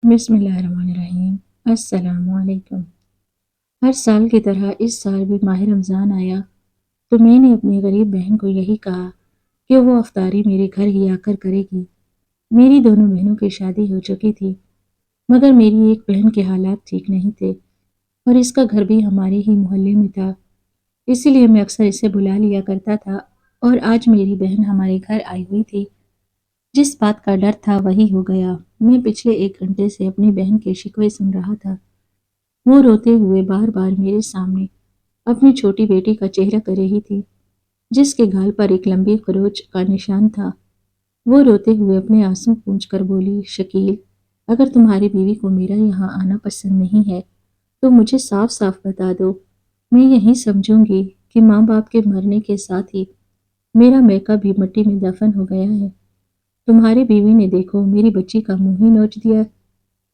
بسم اللہ الرحمن الرحیم۔ السلام علیکم۔ ہر سال کی طرح اس سال بھی ماہ رمضان آیا تو میں نے اپنی غریب بہن کو یہی کہا کہ وہ افطاری میرے گھر ہی آ کر کرے گی۔ میری دونوں بہنوں کی شادی ہو چکی تھی، مگر میری ایک بہن کے حالات ٹھیک نہیں تھے اور اس کا گھر بھی ہمارے ہی محلے میں تھا، اسی لیے میں اکثر اسے بلا لیا کرتا تھا۔ اور آج میری بہن ہمارے گھر آئی ہوئی تھی، جس بات کا ڈر تھا وہی ہو گیا۔ میں پچھلے 1 گھنٹے سے اپنی بہن کے شکوے سن رہا تھا۔ وہ روتے ہوئے بار بار میرے سامنے اپنی چھوٹی بیٹی کا چہرہ کر رہی تھی، جس کے گال پر ایک لمبی خروچ کا نشان تھا۔ وہ روتے ہوئے اپنے آنسو پونچھ کر بولی، شکیل، اگر تمہاری بیوی کو میرا یہاں آنا پسند نہیں ہے تو مجھے صاف صاف بتا دو۔ میں یہی سمجھوں گی کہ ماں باپ کے مرنے کے ساتھ ہی میرا میکا بھی مٹی میں دفن ہو گیا ہے۔ تمہاری بیوی نے دیکھو میری بچی کا منہ ہی نوچ دیا۔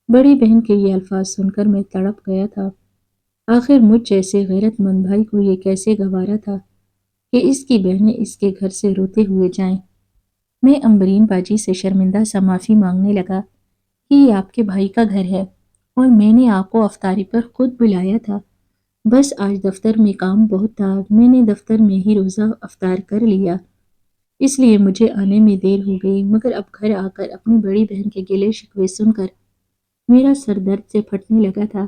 بڑی بہن کے یہ الفاظ سن کر میں تڑپ گیا تھا۔ آخر مجھ جیسے غیرت مند بھائی کو یہ کیسے گوارا تھا کہ اس کی بہنیں اس کے گھر سے روتے ہوئے جائیں۔ میں امبرین باجی سے شرمندہ سا معافی مانگنے لگا کہ یہ آپ کے بھائی کا گھر ہے اور میں نے آپ کو افطاری پر خود بلایا تھا۔ بس آج دفتر میں کام بہت تھا، میں نے دفتر میں ہی روزہ افطار کر لیا، اس لیے مجھے آنے میں دیر ہو گئی۔ مگر اب گھر آ کر اپنی بڑی بہن کے گلے شکوے سن کر میرا سر درد سے پھٹنے لگا تھا۔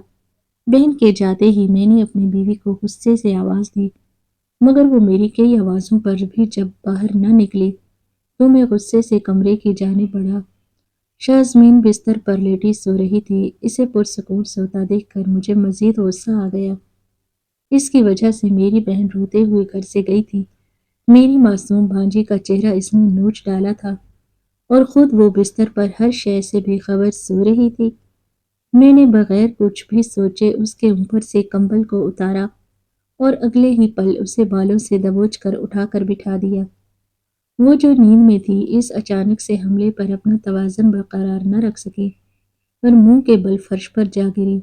بہن کے جاتے ہی میں نے اپنی بیوی کو غصے سے آواز دی، مگر وہ میری کئی آوازوں پر بھی جب باہر نہ نکلی تو میں غصے سے کمرے کی جانب بڑھا۔ شازمین بستر پر لیٹی سو رہی تھی، اسے پرسکون سوتا دیکھ کر مجھے مزید غصہ آ گیا۔ اس کی وجہ سے میری بہن روتے ہوئے گھر سے گئی تھی۔ میری معصوم بھانجی کا چہرہ اس نے نوچ ڈالا تھا اور خود وہ بستر پر ہر شے سے بے خبر سو رہی تھی۔ میں نے بغیر کچھ بھی سوچے اس کے اوپر سے کمبل کو اتارا اور اگلے ہی پل اسے بالوں سے دبوچ کر اٹھا کر بٹھا دیا۔ وہ جو نیند میں تھی، اس اچانک سے حملے پر اپنا توازن برقرار نہ رکھ سکی اور منہ کے بل فرش پر جا گری۔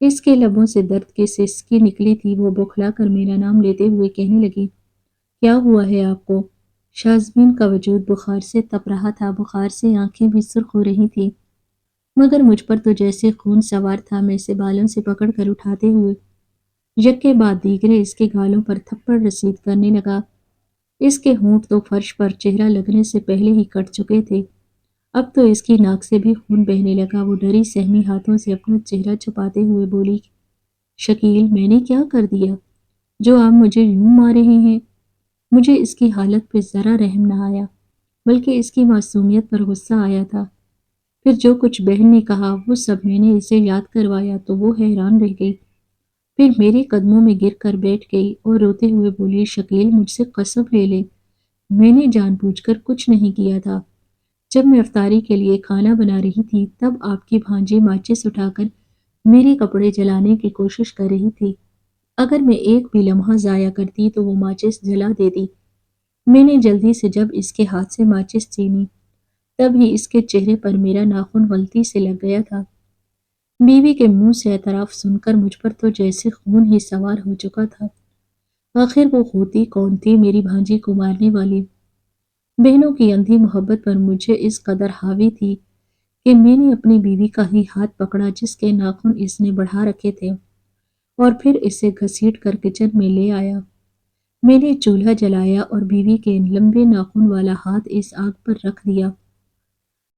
اس کے لبوں سے درد کی سسکی نکلی تھی۔ وہ بوکھلا کر میرا نام لیتے ہوئے کہنے لگی، کیا ہوا ہے آپ کو؟ شازمین کا وجود بخار سے تپ رہا تھا، بخار سے آنکھیں بھی سرخ ہو رہی تھی، مگر مجھ پر تو جیسے خون سوار تھا۔ میں اسے بالوں سے پکڑ کر اٹھاتے ہوئے یکے بعد دیگرے اس کے گالوں پر تھپڑ رسید کرنے لگا۔ اس کے ہونٹ تو فرش پر چہرہ لگنے سے پہلے ہی کٹ چکے تھے، اب تو اس کی ناک سے بھی خون بہنے لگا۔ وہ ڈری سہمی ہاتھوں سے اپنا چہرہ چھپاتے ہوئے بولی، شکیل، میں نے کیا کر دیا جو آپ مجھے یوں مار رہے ہیں؟ مجھے اس کی حالت پہ ذرا رحم نہ آیا، بلکہ اس کی معصومیت پر غصہ آیا تھا۔ پھر جو کچھ بہن نے کہا وہ سب میں نے اسے یاد کروایا تو وہ حیران رہ گئی، پھر میرے قدموں میں گر کر بیٹھ گئی اور روتے ہوئے بولی، شکیل، مجھ سے قسم لے لے، میں نے جان بوجھ کر کچھ نہیں کیا تھا۔ جب میں افطاری کے لیے کھانا بنا رہی تھی تب آپ کی بھانجی ماچس اٹھا کر میرے کپڑے جلانے کی کوشش کر رہی تھی۔ اگر میں ایک بھی لمحہ ضائع کرتی تو وہ ماچس جلا دیتی۔ میں نے جلدی سے جب اس کے ہاتھ سے ماچس چھینی تب ہی اس کے چہرے پر میرا ناخن غلطی سے لگ گیا تھا۔ بیوی کے منہ سے اعتراف سن کر مجھ پر تو جیسے خون ہی سوار ہو چکا تھا۔ آخر وہ ہوتی کون تھی میری بھانجی کو مارنے والی؟ بہنوں کی اندھی محبت پر مجھے اس قدر حاوی تھی کہ میں نے اپنی بیوی کا ہی ہاتھ پکڑا جس کے ناخن اس نے بڑھا رکھے تھے اور پھر اسے گھسیٹ کر کچن میں لے آیا۔ میں نے چولہا جلایا اور بیوی کے لمبے ناخن والا ہاتھ اس آگ پر رکھ دیا۔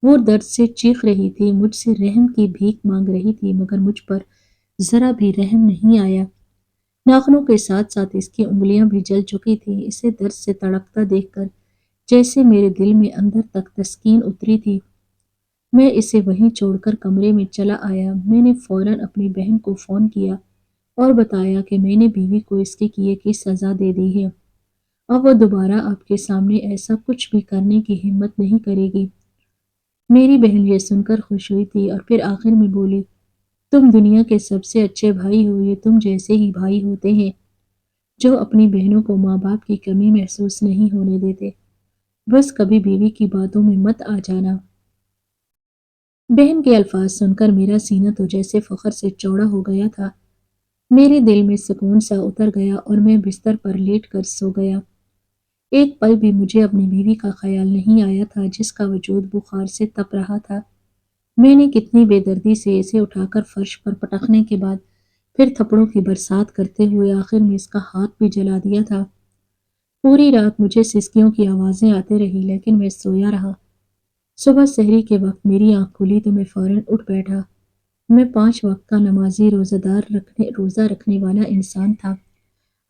وہ درد سے چیخ رہی تھی، مجھ سے رحم کی بھیک مانگ رہی تھی، مگر مجھ پر ذرا بھی رحم نہیں آیا۔ ناخنوں کے ساتھ ساتھ اس کی انگلیاں بھی جل چکی تھیں۔ اسے درد سے تڑپتا دیکھ کر جیسے میرے دل میں اندر تک تسکین اتری تھی۔ میں اسے وہیں چھوڑ کر کمرے میں چلا آیا۔ میں نے فوراً اپنی بہن کو فون کیا اور بتایا کہ میں نے بیوی کو اس کے کیے کی سزا دے دی ہے، اب وہ دوبارہ آپ کے سامنے ایسا کچھ بھی کرنے کی ہمت نہیں کرے گی۔ میری بہن یہ سن کر خوش ہوئی تھی اور پھر آخر میں بولی، تم دنیا کے سب سے اچھے بھائی ہو، یہ تم جیسے ہی بھائی ہوتے ہیں جو اپنی بہنوں کو ماں باپ کی کمی محسوس نہیں ہونے دیتے۔ بس کبھی بیوی کی باتوں میں مت آ جانا۔ بہن کے الفاظ سن کر میرا سینہ تو جیسے فخر سے چوڑا ہو گیا تھا۔ میرے دل میں سکون سا اتر گیا اور میں بستر پر لیٹ کر سو گیا۔ ایک پل بھی مجھے اپنی بیوی کا خیال نہیں آیا تھا جس کا وجود بخار سے تپ رہا تھا۔ میں نے کتنی بے دردی سے اسے اٹھا کر فرش پر پٹکنے کے بعد پھر تھپڑوں کی برسات کرتے ہوئے آخر میں اس کا ہاتھ بھی جلا دیا تھا۔ پوری رات مجھے سسکیوں کی آوازیں آتے رہی لیکن میں سویا رہا۔ صبح سحری کے وقت میری آنکھ کھلی تو میں فوراً اٹھ بیٹھا۔ میں 5 وقت کا نمازی روزہ رکھنے والا انسان تھا۔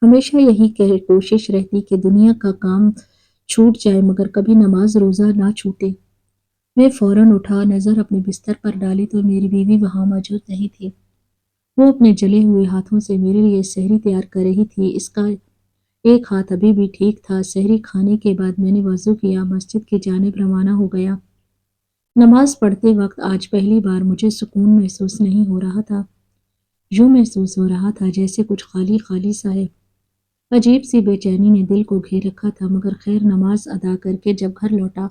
ہمیشہ یہی کوشش رہتی کہ دنیا کا کام چھوٹ جائے مگر کبھی نماز روزہ نہ چھوٹے۔ میں فوراً اٹھا، نظر اپنے بستر پر ڈالی تو میری بیوی وہاں موجود نہیں تھی۔ وہ اپنے جلے ہوئے ہاتھوں سے میرے لیے سحری تیار کر رہی تھی۔ اس کا ایک ہاتھ ابھی بھی ٹھیک تھا۔ سحری کھانے کے بعد میں نے وضو کیا، مسجد کی جانب روانہ ہو گیا۔ نماز پڑھتے وقت آج پہلی بار مجھے سکون محسوس نہیں ہو رہا تھا۔ یوں محسوس ہو رہا تھا جیسے کچھ خالی خالی سا ہے۔ عجیب سی بے چینی نے دل کو گھیر رکھا تھا مگر خیر نماز ادا کر کے جب گھر لوٹا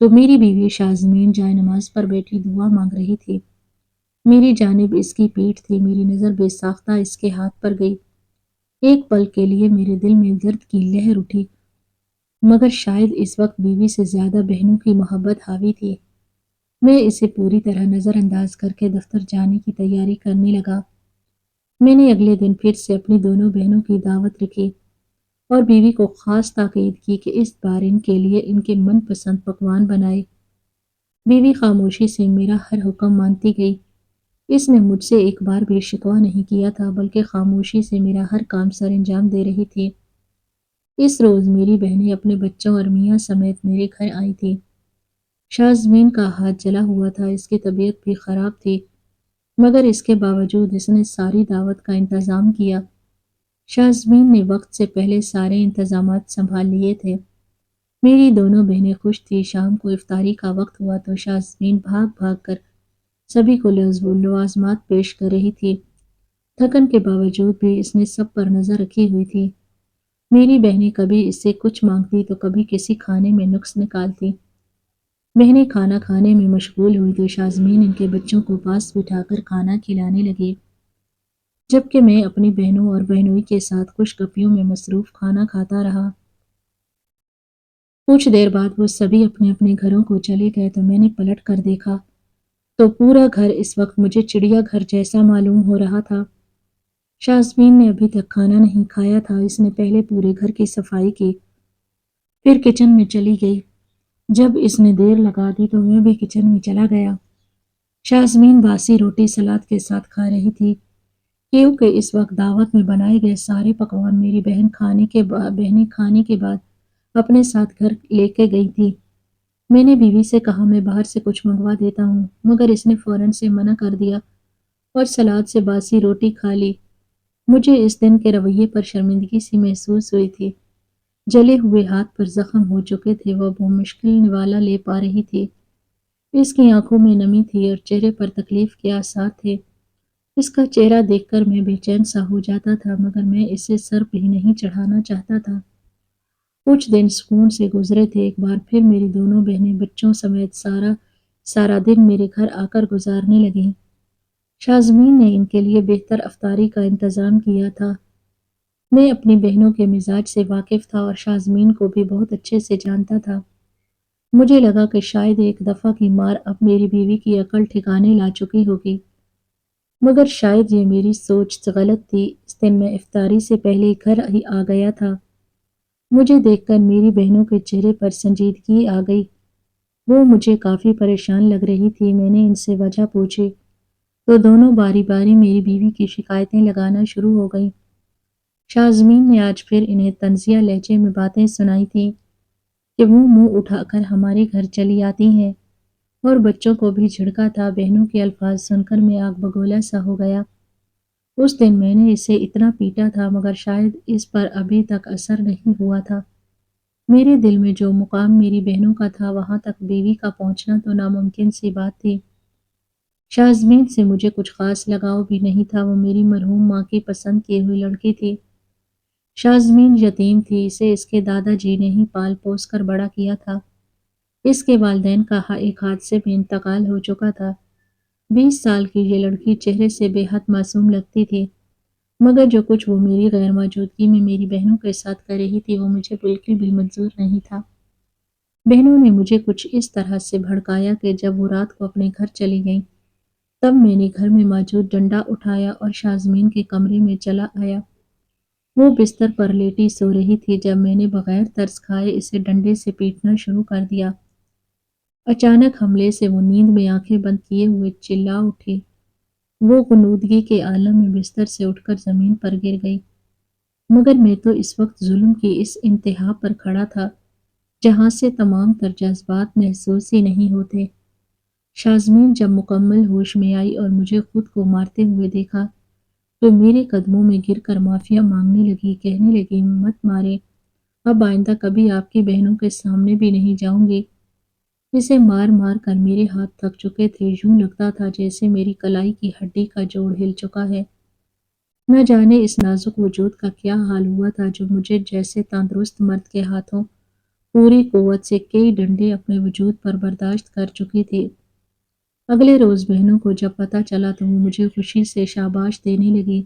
تو میری بیوی شازمین جائے نماز پر بیٹھی دعا مانگ رہی تھی۔ میری جانب اس کی پیٹھ تھی، میری نظر بے ساختہ اس کے ہاتھ پر گئی۔ ایک پل کے لیے میرے دل میں درد کی لہر اٹھی مگر شاید اس وقت بیوی سے زیادہ بہنوں کی محبت حاوی تھی۔ میں اسے پوری طرح نظر انداز کر کے دفتر جانے کی تیاری کرنے لگا۔ میں نے اگلے دن پھر سے اپنی دونوں بہنوں کی دعوت رکھی اور بیوی کو خاص تاکید کی کہ اس بار ان کے لیے ان کے من پسند پکوان بنائے۔ بیوی خاموشی سے میرا ہر حکم مانتی گئی۔ اس نے مجھ سے ایک بار بھی شکوہ نہیں کیا تھا بلکہ خاموشی سے میرا ہر کام سر انجام دے رہی تھی۔ اس روز میری بہنیں اپنے بچوں اور میاں سمیت میرے گھر آئی تھی۔ شازمین کا ہاتھ جلا ہوا تھا، اس کی طبیعت بھی خراب تھی مگر اس کے باوجود اس نے ساری دعوت کا انتظام کیا۔ شازمین نے وقت سے پہلے سارے انتظامات سنبھال لیے تھے۔ میری دونوں بہنیں خوش تھی۔ شام کو افطاری کا وقت ہوا تو شازمین بھاگ بھاگ کر سبھی کو لوازمات پیش کر رہی تھی۔ تھکن کے باوجود بھی اس نے سب پر نظر رکھی ہوئی تھی۔ میری بہنیں کبھی اس سے کچھ مانگتی تو کبھی کسی کھانے میں نقص نکالتی۔ بہنیں کھانا کھانے میں مشغول ہوئی تو شازمین ان کے بچوں کو پاس بٹھا کر کھانا کھلانے لگی جبکہ میں اپنی بہنوں اور بہنوئی کے ساتھ خوش گپیوں میں مصروف کھانا کھاتا رہا۔ کچھ دیر بعد وہ سبھی اپنے اپنے گھروں کو چلے گئے تو میں نے پلٹ کر دیکھا تو پورا گھر اس وقت مجھے چڑیا گھر جیسا معلوم ہو رہا تھا۔ شازمین نے ابھی تک کھانا نہیں کھایا تھا۔ اس نے پہلے پورے گھر کی صفائی کی، پھر کچن میں چلی گئی۔ جب اس نے دیر لگا دی تو میں بھی کچن میں چلا گیا۔ شازمین باسی روٹی سلاد کے ساتھ کھا رہی تھی کیونکہ اس وقت دعوت میں بنائے گئے سارے پکوان میری بہنیں کھانے کے بعد اپنے ساتھ گھر لے کے گئی تھی۔ میں نے بیوی سے کہا میں باہر سے کچھ منگوا دیتا ہوں مگر اس نے فوراً سے منع کر دیا اور سلاد سے باسی روٹی کھا لی۔ مجھے اس دن کے رویے پر شرمندگی سی محسوس ہوئی تھی۔ جلے ہوئے ہاتھ پر زخم ہو چکے تھے، وہ مشکل نوالا لے پا رہی تھی۔ اس کی آنکھوں میں نمی تھی اور چہرے پر تکلیف کے آثار تھے۔ اس کا چہرہ دیکھ کر میں بے چین سا ہو جاتا تھا مگر میں اسے سر بھی نہیں چڑھانا چاہتا تھا۔ کچھ دن سکون سے گزرے تھے۔ ایک بار پھر میری دونوں بہنیں بچوں سمیت سارا دن میرے گھر آ کر گزارنے لگیں۔ شازمین نے ان کے لیے بہتر افطاری کا انتظام کیا تھا۔ میں اپنی بہنوں کے مزاج سے واقف تھا اور شازمین کو بھی بہت اچھے سے جانتا تھا۔ مجھے لگا کہ شاید ایک دفعہ کی مار اب میری بیوی کی عقل ٹھکانے لا چکی ہوگی مگر شاید یہ میری سوچ غلط تھی۔ اس دن میں افطاری سے پہلے گھر ہی آ گیا تھا۔ مجھے دیکھ کر میری بہنوں کے چہرے پر سنجیدگی آ گئی۔ وہ مجھے کافی پریشان لگ رہی تھی۔ میں نے ان سے وجہ پوچھی تو دونوں باری باری میری بیوی کی شکایتیں لگانا شروع ہو گئیں۔ شازمین نے آج پھر انہیں طنزیہ لہجے میں باتیں سنائی تھیں کہ وہ منہ اٹھا کر ہمارے گھر چلی آتی ہیں اور بچوں کو بھی جھڑکا تھا۔ بہنوں کے الفاظ سن کر میں آگ بگولا سا ہو گیا۔ اس دن میں نے اسے اتنا پیٹا تھا مگر شاید اس پر ابھی تک اثر نہیں ہوا تھا۔ میرے دل میں جو مقام میری بہنوں کا تھا وہاں تک بیوی کا پہنچنا تو ناممکن سی بات تھی۔ شازمین سے مجھے کچھ خاص لگاؤ بھی نہیں تھا، وہ میری مرحوم ماں کی پسند کی ہوئی لڑکی تھی۔ شازمین یتیم تھی، اسے اس کے دادا جی نے ہی پال پوس کر بڑا کیا تھا۔ اس کے والدین کا ایک حادثے میں انتقال ہو چکا تھا۔ 20 سال کی یہ لڑکی چہرے سے بے حد معصوم لگتی تھی مگر جو کچھ وہ میری غیر موجودگی میں میری بہنوں کے ساتھ کر رہی تھی وہ مجھے بالکل بھی منظور نہیں تھا۔ بہنوں نے مجھے کچھ اس طرح سے بھڑکایا کہ جب وہ رات کو اپنے گھر چلی گئیں تب میں نے گھر میں موجود ڈنڈا اٹھایا اور شازمین کے کمرے میں چلا آیا۔ وہ بستر پر لیٹی سو رہی تھی جب میں نے بغیر ترس کھائے اسے ڈنڈے سے پیٹنا شروع کر دیا۔ اچانک حملے سے وہ نیند میں آنکھیں بند کیے ہوئے چلا اٹھی۔ وہ غنودگی کے عالم میں بستر سے اٹھ کر زمین پر گر گئی، مگر میں تو اس وقت ظلم کی اس انتہا پر کھڑا تھا جہاں سے تمام تر جذبات محسوس ہی نہیں ہوتے۔ شازمین جب مکمل ہوش میں آئی اور مجھے خود کو مارتے ہوئے دیکھا تو میرے قدموں میں گر کر معافیا مانگنے لگی، کہنے لگی مت مارے، اب آئندہ کبھی آپ کی بہنوں کے سامنے بھی نہیں جاؤں گی۔ اسے مار مار کر میرے ہاتھ تھک چکے تھے، یوں لگتا تھا جیسے میری کلائی کی ہڈی کا جوڑ ہل چکا ہے۔ نہ جانے اس نازک وجود کا کیا حال ہوا تھا جو مجھے جیسے تندرست مرد کے ہاتھوں پوری قوت سے کئی ڈنڈے اپنے وجود پر برداشت کر چکی تھی۔ اگلے روز بہنوں کو جب پتہ چلا تو وہ مجھے خوشی سے شاباش دینے لگی۔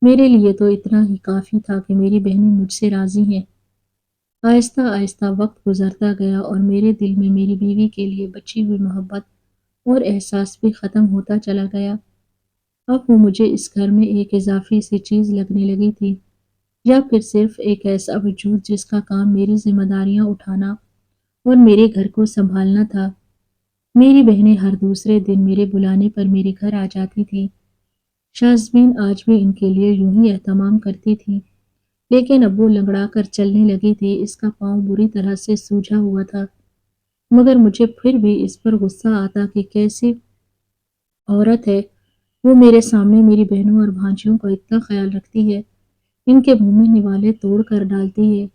میرے لیے تو اتنا ہی کافی تھا کہ میری بہنیں مجھ سے راضی ہیں۔ آہستہ آہستہ وقت گزرتا گیا اور میرے دل میں میری بیوی کے لیے بچی ہوئی محبت اور احساس بھی ختم ہوتا چلا گیا۔ اب وہ مجھے اس گھر میں ایک اضافی سی چیز لگنے لگی تھی، یا پھر صرف ایک ایسا وجود جس کا کام میری ذمہ داریاں اٹھانا اور میرے گھر کو سنبھالنا تھا۔ میری بہنیں ہر دوسرے دن میرے بلانے پر میرے گھر آ جاتی تھی۔ شازمین آج بھی ان کے لیے یوں ہی اہتمام کرتی تھی، لیکن اب وہ لنگڑا کر چلنے لگی تھی، اس کا پاؤں بری طرح سے سوجا ہوا تھا، مگر مجھے پھر بھی اس پر غصہ آتا کہ کیسی عورت ہے، وہ میرے سامنے میری بہنوں اور بھانجیوں کا اتنا خیال رکھتی ہے، ان کے منہ میں نوالے توڑ کر ڈالتی ہے،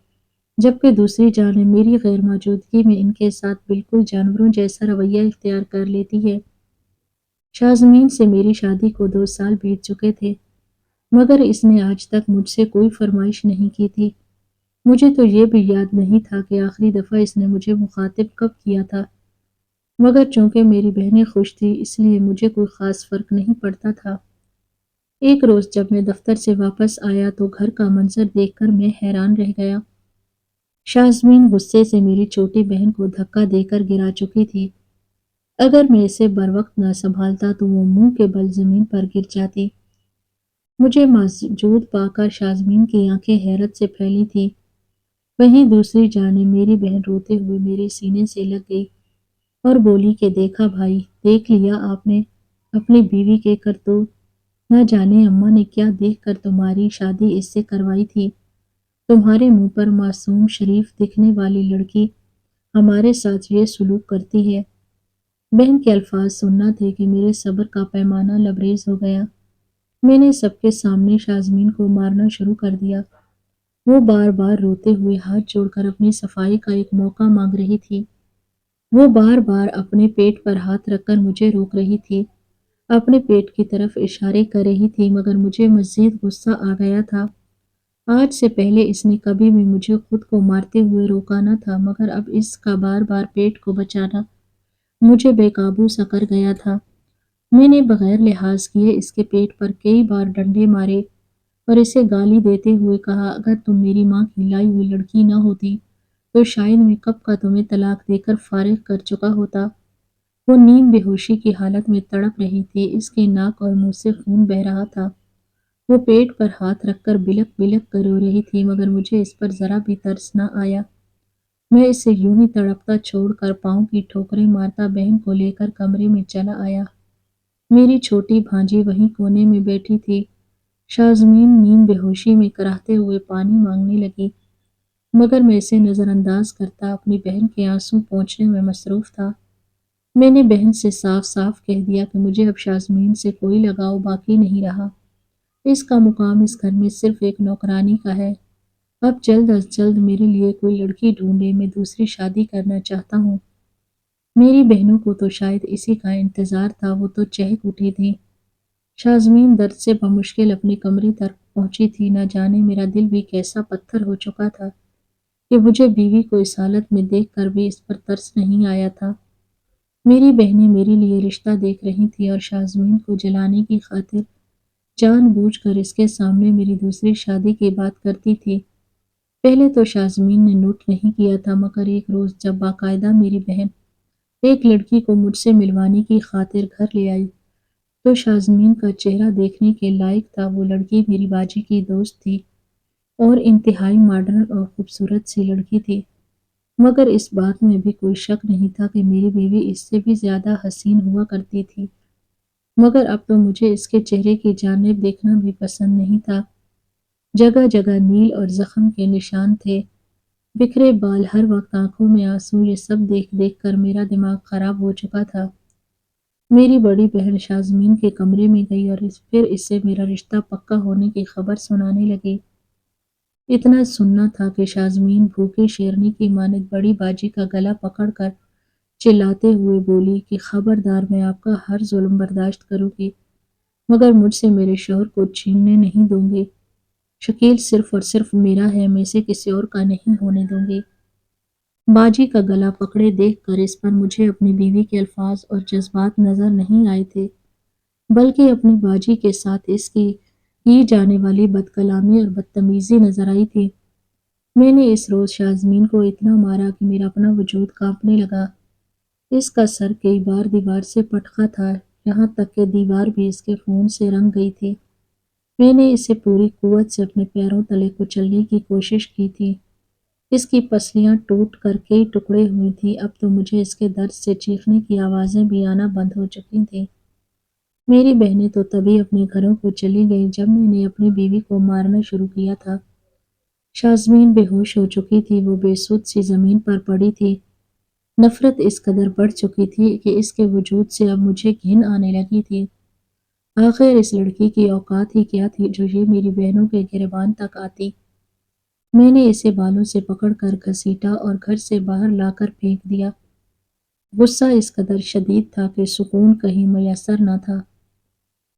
جبکہ دوسری جانب میری غیر موجودگی میں ان کے ساتھ بالکل جانوروں جیسا رویہ اختیار کر لیتی ہے۔ شازمین سے میری شادی کو 2 سال بیت چکے تھے، مگر اس نے آج تک مجھ سے کوئی فرمائش نہیں کی تھی۔ مجھے تو یہ بھی یاد نہیں تھا کہ آخری دفعہ اس نے مجھے مخاطب کب کیا تھا، مگر چونکہ میری بہنیں خوش تھی اس لیے مجھے کوئی خاص فرق نہیں پڑتا تھا۔ ایک روز جب میں دفتر سے واپس آیا تو گھر کا منظر دیکھ کر میں حیران رہ گیا۔ شازمین غصے سے میری چھوٹی بہن کو دھکا دے کر گرا چکی تھی۔ اگر میں اسے بروقت نہ سنبھالتا تو وہ منہ کے بل زمین پر گر جاتی۔ مجھے موجود پا کر شازمین کی آنکھیں حیرت سے پھیلی تھیں، وہیں دوسری جانب میری بہن روتے ہوئے میرے سینے سے لگ گئی اور بولی کہ دیکھا بھائی، دیکھ لیا آپ نے اپنی بیوی کے کرتوت، نہ جانے اماں نے کیا دیکھ کر تمہاری شادی اس سے کروائی تھی۔ تمہارے منہ پر معصوم شریف دکھنے والی لڑکی ہمارے ساتھ یہ سلوک کرتی ہے۔ بہن کے الفاظ سننا تھے کہ میرے صبر کا پیمانہ لبریز ہو گیا۔ میں نے سب کے سامنے شازمین کو مارنا شروع کر دیا۔ وہ بار بار روتے ہوئے ہاتھ جوڑ کر اپنی صفائی کا ایک موقع مانگ رہی تھی۔ وہ بار بار اپنے پیٹ پر ہاتھ رکھ کر مجھے روک رہی تھی، اپنے پیٹ کی طرف اشارے کر رہی تھی، مگر مجھے مزید غصہ آ گیا تھا۔ آج سے پہلے اس نے کبھی بھی مجھے خود کو مارتے ہوئے روکا نہ تھا، مگر اب اس کا بار بار پیٹ کو بچانا مجھے بے قابو سا کر گیا تھا۔ میں نے بغیر لحاظ کیے اس کے پیٹ پر کئی بار ڈنڈے مارے اور اسے گالی دیتے ہوئے کہا اگر تم میری ماں کی لائی ہوئی لڑکی نہ ہوتی تو شاید میں کب کا تمہیں طلاق دے کر فارغ کر چکا ہوتا۔ وہ نیم بے ہوشی کی حالت میں تڑپ رہی تھی، اس کے ناک اور منہ سے خون بہہ رہا تھا۔ وہ پیٹ پر ہاتھ رکھ کر بلک بلک کر رو رہی تھی، مگر مجھے اس پر ذرا بھی ترس نہ آیا۔ میں اسے یوں ہی تڑپتا چھوڑ کر پاؤں کی ٹھوکریں مارتا بہن کو لے کر کمرے میں چلا آیا۔ میری چھوٹی بھانجی وہیں کونے میں بیٹھی تھی۔ شازمین نیم بے ہوشی میں کراہتے ہوئے پانی مانگنے لگی، مگر میں اسے نظر انداز کرتا اپنی بہن کے آنسو پونچھنے میں مصروف تھا۔ میں نے بہن سے صاف صاف کہہ دیا کہ مجھے اب شازمین سے کوئی لگاؤ باقی نہیں رہا، اس کا مقام اس گھر میں صرف ایک نوکرانی کا ہے۔ اب جلد از جلد میرے لیے کوئی لڑکی ڈھونڈے، میں دوسری شادی کرنا چاہتا ہوں۔ میری بہنوں کو تو شاید اسی کا انتظار تھا، وہ تو چہک اٹھی تھیں۔ شازمین درد سے بمشکل اپنے کمرے تک پہنچی تھی، نہ جانے میرا دل بھی کیسا پتھر ہو چکا تھا کہ مجھے بیوی کو اس حالت میں دیکھ کر بھی اس پر ترس نہیں آیا تھا۔ میری بہنیں میرے لیے رشتہ دیکھ رہی تھیں اور شازمین کو جلانے کی خاطر جان بوجھ کر اس کے سامنے میری دوسری شادی کی بات کرتی تھی۔ پہلے تو شازمین نے نوٹ نہیں کیا تھا، مگر ایک روز جب باقاعدہ میری بہن ایک لڑکی کو مجھ سے ملوانے کی خاطر گھر لے آئی تو شازمین کا چہرہ دیکھنے کے لائق تھا۔ وہ لڑکی میری باجی کی دوست تھی اور انتہائی ماڈرن اور خوبصورت سی لڑکی تھی، مگر اس بات میں بھی کوئی شک نہیں تھا کہ میری بیوی اس سے بھی زیادہ حسین ہوا کرتی تھی، مگر اب تو مجھے اس کے چہرے کی جانب دیکھنا بھی پسند نہیں تھا۔ جگہ جگہ نیل اور زخم کے نشان تھے، بکھرے بال، ہر وقت آنکھوں میں آنسو، یہ سب دیکھ دیکھ کر میرا دماغ خراب ہو چکا تھا۔ میری بڑی بہن شازمین کے کمرے میں گئی اور پھر اسے میرا رشتہ پکا ہونے کی خبر سنانے لگی۔ اتنا سننا تھا کہ شازمین بھوکی شیرنی کی مانند بڑی باجی کا گلا پکڑ کر چلاتے ہوئے بولی کہ خبردار، میں آپ کا ہر ظلم برداشت کروں گی، مگر مجھ سے میرے شوہر کو چھیننے نہیں دوں گی۔ شکیل صرف اور صرف میرا ہے، میں سے کسی اور کا نہیں ہونے دوں گی۔ باجی کا گلا پکڑے دیکھ کر اس پر مجھے اپنی بیوی کے الفاظ اور جذبات نظر نہیں آئے تھے، بلکہ اپنی باجی کے ساتھ اس کی جانے والی بد کلامی اور بدتمیزی نظر آئی تھی۔ میں نے اس روز شازمین کو اتنا مارا کہ میرا اپنا وجود کانپنے لگا۔ اس کا سر کئی بار دیوار سے پٹکا تھا، یہاں تک کہ دیوار بھی اس کے خون سے رنگ گئی تھی۔ میں نے اسے پوری قوت سے اپنے پیروں تلے کچلنے کی کوشش کی تھی۔ اس کی پسلیاں ٹوٹ کر کئی ٹکڑے ہوئی تھیں، اب تو مجھے اس کے درد سے چیخنے کی آوازیں بھی آنا بند ہو چکی تھیں۔ میری بہنیں تو تبھی اپنے گھروں کو چلی گئیں جب میں نے اپنی بیوی کو مارنا شروع کیا تھا۔ شازمین بے ہوش ہو چکی تھی، وہ بے سود سی زمین پر پڑی تھی۔ نفرت اس قدر بڑھ چکی تھی کہ اس کے وجود سے اب مجھے گھن آنے لگی تھی۔ آخر اس لڑکی کی اوقات ہی کیا تھی جو یہ میری بہنوں کے گریبان تک آتی۔ میں نے اسے بالوں سے پکڑ کر گھسیٹا اور گھر سے باہر لا کر پھینک دیا۔ غصہ اس قدر شدید تھا کہ سکون کہیں میسر نہ تھا۔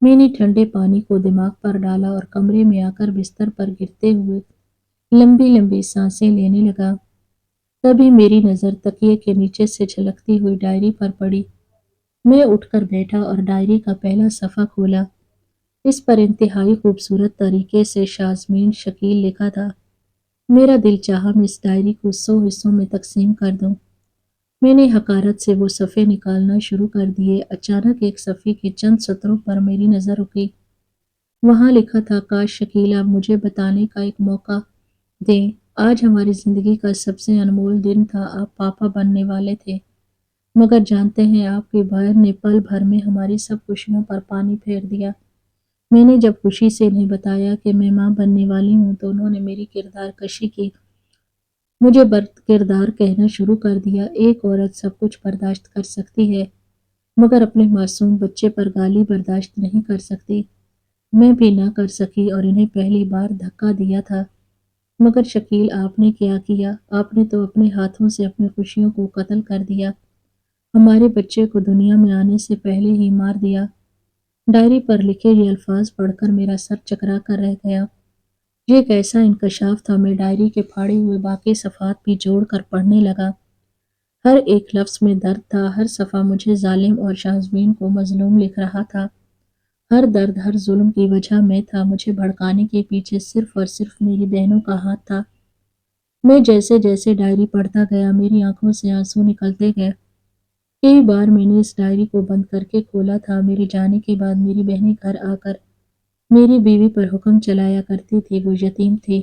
میں نے ٹھنڈے پانی کو دماغ پر ڈالا اور کمرے میں آ کر بستر پر گرتے ہوئے لمبی لمبی سانسیں لینے لگا۔ تبھی میری نظر تکیے کے نیچے سے جھلکتی ہوئی ڈائری پر پڑی۔ میں اٹھ کر بیٹھا اور ڈائری کا پہلا صفحہ کھولا۔ اس پر انتہائی خوبصورت طریقے سے شازمین شکیل لکھا تھا۔ میرا دل چاہا میں اس ڈائری کو 100 حصوں میں تقسیم کر دوں۔ میں نے حقارت سے وہ صفحے نکالنا شروع کر دیے۔ اچانک ایک صفحے کے چند سطروں پر میری نظر رکی۔ وہاں لکھا تھا، کاش شکیل آپ مجھے بتانے کا ایک موقع دیں، آج ہماری زندگی کا سب سے انمول دن تھا، آپ پاپا بننے والے تھے، مگر جانتے ہیں آپ کے بھائی نے پل بھر میں ہماری سب خوشیوں پر پانی پھیر دیا۔ میں نے جب خوشی سے انہیں بتایا کہ میں ماں بننے والی ہوں تو انہوں نے میری کردار کشی کی، مجھے بد کردار کہنا شروع کر دیا۔ ایک عورت سب کچھ برداشت کر سکتی ہے مگر اپنے معصوم بچے پر گالی برداشت نہیں کر سکتی۔ میں بھی نہ کر سکی اور انہیں پہلی بار دھکا دیا تھا۔ مگر شکیل آپ نے کیا کیا؟ آپ نے تو اپنے ہاتھوں سے اپنی خوشیوں کو قتل کر دیا، ہمارے بچے کو دنیا میں آنے سے پہلے ہی مار دیا۔ ڈائری پر لکھے یہ الفاظ پڑھ کر میرا سر چکرا کر رہ گیا۔ یہ ایک ایسا انکشاف تھا، میں ڈائری کے پھاڑے ہوئے باقی صفحات بھی جوڑ کر پڑھنے لگا۔ ہر ایک لفظ میں درد تھا، ہر صفحہ مجھے ظالم اور شازمین کو مظلوم لکھ رہا تھا۔ ہر درد، ہر ظلم کی وجہ میں تھا، مجھے بھڑکانے کے پیچھے صرف اور صرف میری بہنوں کا ہاتھ تھا۔ میں جیسے جیسے ڈائری پڑھتا گیا میری آنکھوں سے آنسو نکلتے گئے۔ کئی بار میں نے اس ڈائری کو بند کر کے کھولا تھا۔ میرے جانے کے بعد میری بہنیں گھر آ کر میری بیوی پر حکم چلایا کرتی تھی، وہ یتیم تھی،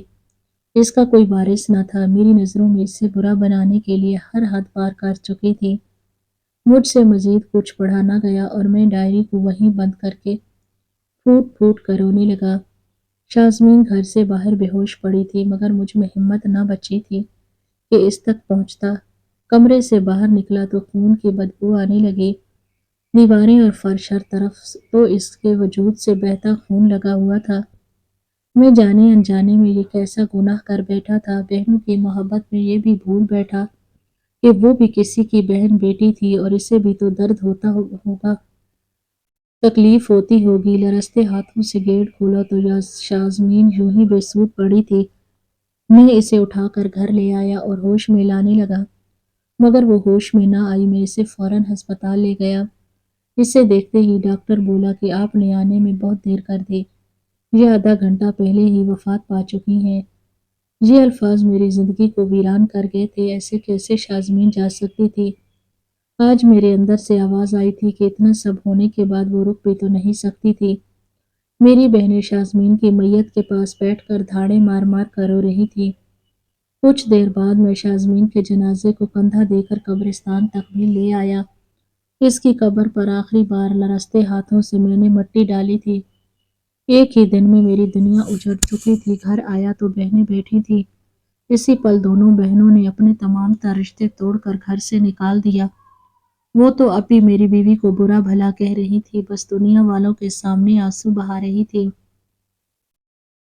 اس کا کوئی وارث نہ تھا، میری نظروں میں اسے برا بنانے کے لیے ہر حد پار کر چکی تھی۔ مجھ سے مزید کچھ پڑھا نہ گیا اور میں ڈائری کو وہیں بند کر کے پھوٹ پھوٹ کر رونے لگا۔ شازمین گھر سے باہر بے ہوش پڑی تھی، مگر مجھ میں ہمت نہ بچی تھی کہ اس تک پہنچتا۔ کمرے سے باہر نکلا تو خون کی بدبو آنے لگی۔ دیواریں اور فرش ہر طرف تو اس کے وجود سے بہتا خون لگا ہوا تھا۔ میں جانے انجانے میں یہ کیسا گناہ کر بیٹھا تھا، بہنوں کی محبت میں یہ بھی بھول بیٹھا کہ وہ بھی کسی کی بہن بیٹی تھی اور اسے بھی تو درد ہوتا ہوگا، تکلیف ہوتی ہوگی۔ لرزتے ہاتھوں سے گیٹ کھولا تو شازمین یوں ہی بے سود پڑی تھی۔ میں اسے اٹھا کر گھر لے آیا اور ہوش میں لانے لگا، مگر وہ ہوش میں نہ آئی۔ میں اسے فوراً ہسپتال لے گیا۔ اسے دیکھتے ہی ڈاکٹر بولا کہ آپ نے آنے میں بہت دیر کر دی، یہ آدھا گھنٹہ پہلے ہی وفات پا چکی ہیں۔ یہ الفاظ میری زندگی کو ویران کر گئے تھے۔ ایسے کیسے شازمین جا سکتی تھی؟ آج میرے اندر سے آواز آئی تھی کہ اتنا سب ہونے کے بعد وہ رک بھی تو نہیں سکتی تھی۔ میری بہنیں شازمین کی میت کے پاس بیٹھ کر دھاڑے مار مار کر رو رہی تھی۔ کچھ دیر بعد میں شازمین کے جنازے کو کندھا دے کر قبرستان تک بھی لے آیا۔ اس کی قبر پر آخری بار لرزتے ہاتھوں سے میں نے مٹی ڈالی تھی۔ ایک ہی دن میں میری دنیا اجڑ چکی تھی۔ گھر آیا تو بہنیں بیٹھی تھی۔ اسی پل دونوں بہنوں نے اپنے تمام تر رشتے توڑ کر گھر سے نکال دیا۔ وہ تو اب بھی میری بیوی کو برا بھلا کہہ رہی تھی، بس دنیا والوں کے سامنے آنسو بہا رہی تھی۔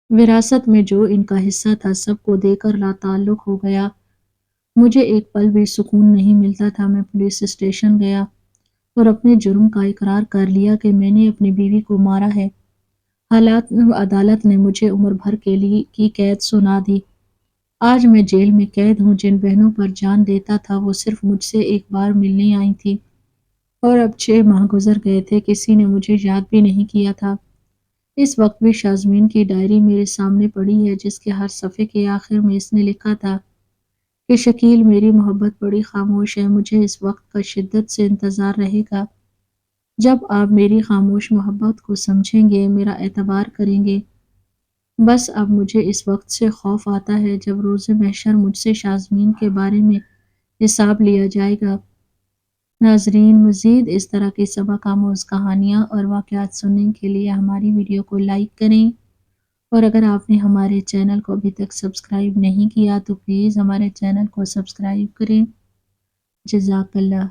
وراثت میں جو ان کا حصہ تھا سب کو دے کر لا تعلق ہو گیا۔ مجھے ایک پل بھی سکون نہیں ملتا تھا۔ میں پولیس اسٹیشن گیا اور اپنے جرم کا اقرار کر لیا کہ میں نے اپنی بیوی کو مارا ہے۔ عدالت نے مجھے عمر بھر کے لیے کی قید سنا دی۔ آج میں جیل میں قید ہوں۔ جن بہنوں پر جان دیتا تھا وہ صرف مجھ سے ایک بار ملنے آئی تھی، اور اب 6 ماہ گزر گئے تھے، کسی نے مجھے یاد بھی نہیں کیا تھا۔ اس وقت بھی شازمین کی ڈائری میرے سامنے پڑی ہے، جس کے ہر صفحے کے آخر میں اس نے لکھا تھا کہ شکیل، میری محبت بڑی خاموش ہے، مجھے اس وقت کا شدت سے انتظار رہے گا جب آپ میری خاموش محبت کو سمجھیں گے، میرا اعتبار کریں گے۔ بس اب مجھے اس وقت سے خوف آتا ہے جب روز محشر مجھ سے شازمین کے بارے میں حساب لیا جائے گا۔ ناظرین، مزید اس طرح کی سبق آموز کہانیاں اور واقعات سننے کے لیے ہماری ویڈیو کو لائک کریں، اور اگر آپ نے ہمارے چینل کو ابھی تک سبسکرائب نہیں کیا تو پلیز ہمارے چینل کو سبسکرائب کریں۔ جزاک اللہ۔